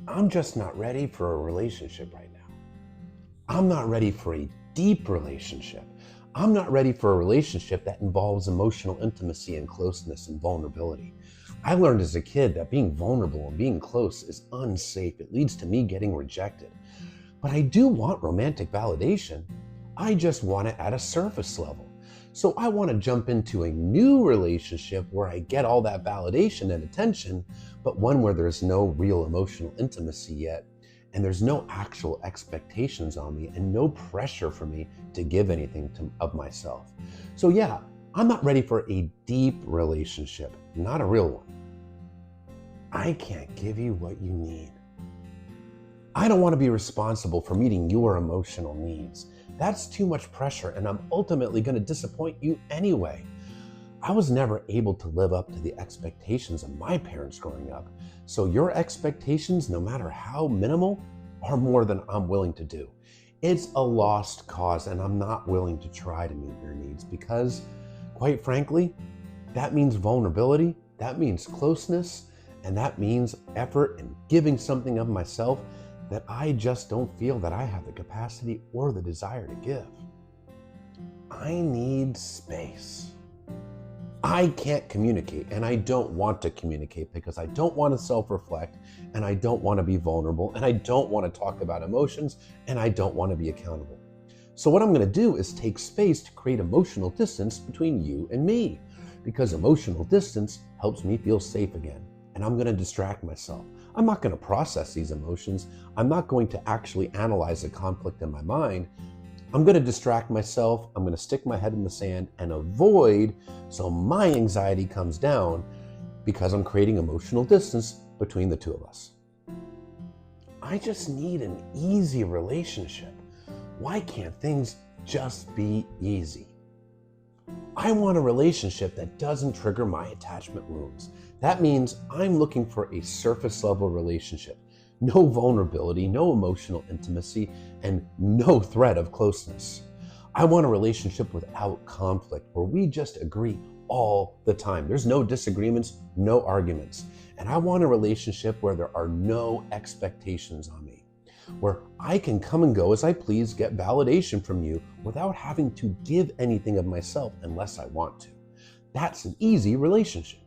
I'm just not ready for a relationship right now. I'm not ready for a deep relationship. I'm not ready for a relationship that involves emotional intimacy and closeness and vulnerability. I learned as a kid that being vulnerable and being close is unsafe. It leads to me getting rejected. But I do want romantic validation. I just want it at a surface level. So I want to jump into a new relationship where I get all that validation and attention, but one where there's no real emotional intimacy yet, and there's no actual expectations on me and no pressure for me to give anything of myself. So yeah, I'm not ready for a deep relationship, not a real one. I can't give you what you need. I don't want to be responsible for meeting your emotional needs. That's too much pressure, and I'm ultimately going to disappoint you anyway. I was never able to live up to the expectations of my parents growing up, so your expectations, no matter how minimal, are more than I'm willing to do. It's a lost cause, and I'm not willing to try to meet your needs because, quite frankly, that means vulnerability, that means closeness, and that means effort and giving something of myself that I just don't feel that I have the capacity or the desire to give. I need space. I can't communicate, and I don't want to communicate because I don't want to self-reflect, and I don't want to be vulnerable, and I don't want to talk about emotions, and I don't want to be accountable. So what I'm going to do is take space to create emotional distance between you and me, because emotional distance helps me feel safe again, and I'm going to distract myself. I'm not going to process these emotions. I'm not going to actually analyze the conflict in my mind. I'm going to distract myself. I'm going to stick my head in the sand and avoid so my anxiety comes down because I'm creating emotional distance between the two of us. I just need an easy relationship. Why can't things just be easy? I want a relationship that doesn't trigger my attachment wounds. That means I'm looking for a surface level relationship. No vulnerability, no emotional intimacy, and no threat of closeness. I want a relationship without conflict where we just agree all the time. There's no disagreements, no arguments. And I want a relationship where there are no expectations on me, where I can come and go as I please, get validation from you without having to give anything of myself unless I want to. That's an easy relationship.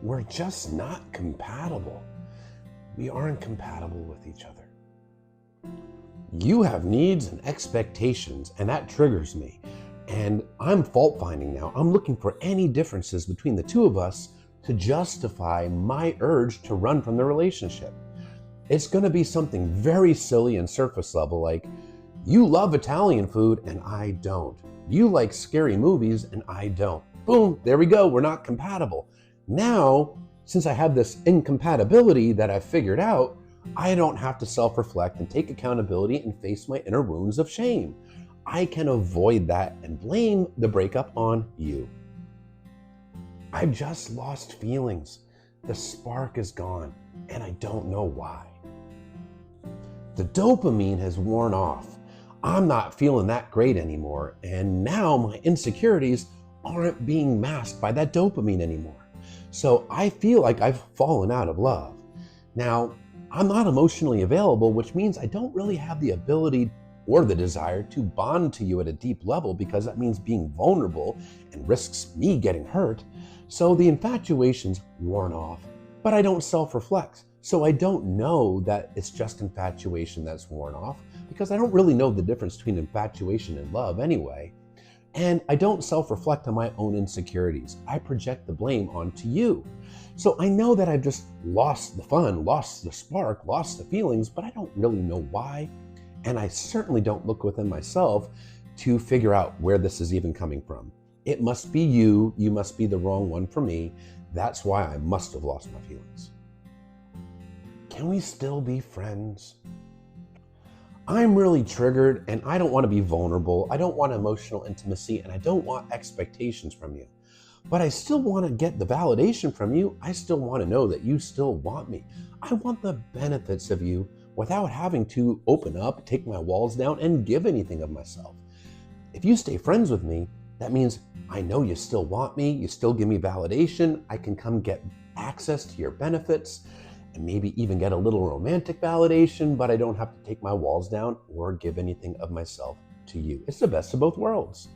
We're just not compatible. We aren't compatible with each other. You have needs and expectations, and that triggers me. And I'm fault finding now. I'm looking for any differences between the two of us to justify my urge to run from the relationship. It's going to be something very silly and surface level, like, you love Italian food and I don't. You like scary movies and I don't. Boom, there we go. We're not compatible. Now, since I have this incompatibility that I've figured out, I don't have to self-reflect and take accountability and face my inner wounds of shame. I can avoid that and blame the breakup on you. I've just lost feelings. The spark is gone, and I don't know why. The dopamine has worn off. I'm not feeling that great anymore, and now my insecurities aren't being masked by that dopamine anymore. So I feel like I've fallen out of love. Now, I'm not emotionally available, which means I don't really have the ability or the desire to bond to you at a deep level because that means being vulnerable and risks me getting hurt. So the infatuation's worn off, but I don't self-reflect. So I don't know that it's just infatuation that's worn off because I don't really know the difference between infatuation and love anyway. And I don't self-reflect on my own insecurities. I project the blame onto you. So I know that I've just lost the fun, lost the spark, lost the feelings, but I don't really know why. And I certainly don't look within myself to figure out where this is even coming from. It must be you. You must be the wrong one for me. That's why I must have lost my feelings. Can we still be friends? I'm really triggered and I don't want to be vulnerable. I don't want emotional intimacy and I don't want expectations from you. But I still want to get the validation from you. I still want to know that you still want me. I want the benefits of you without having to open up, take my walls down, and give anything of myself. If you stay friends with me, that means I know you still want me, you still give me validation, I can come get access to your benefits, and maybe even get a little romantic validation, but I don't have to take my walls down or give anything of myself to you. It's the best of both worlds.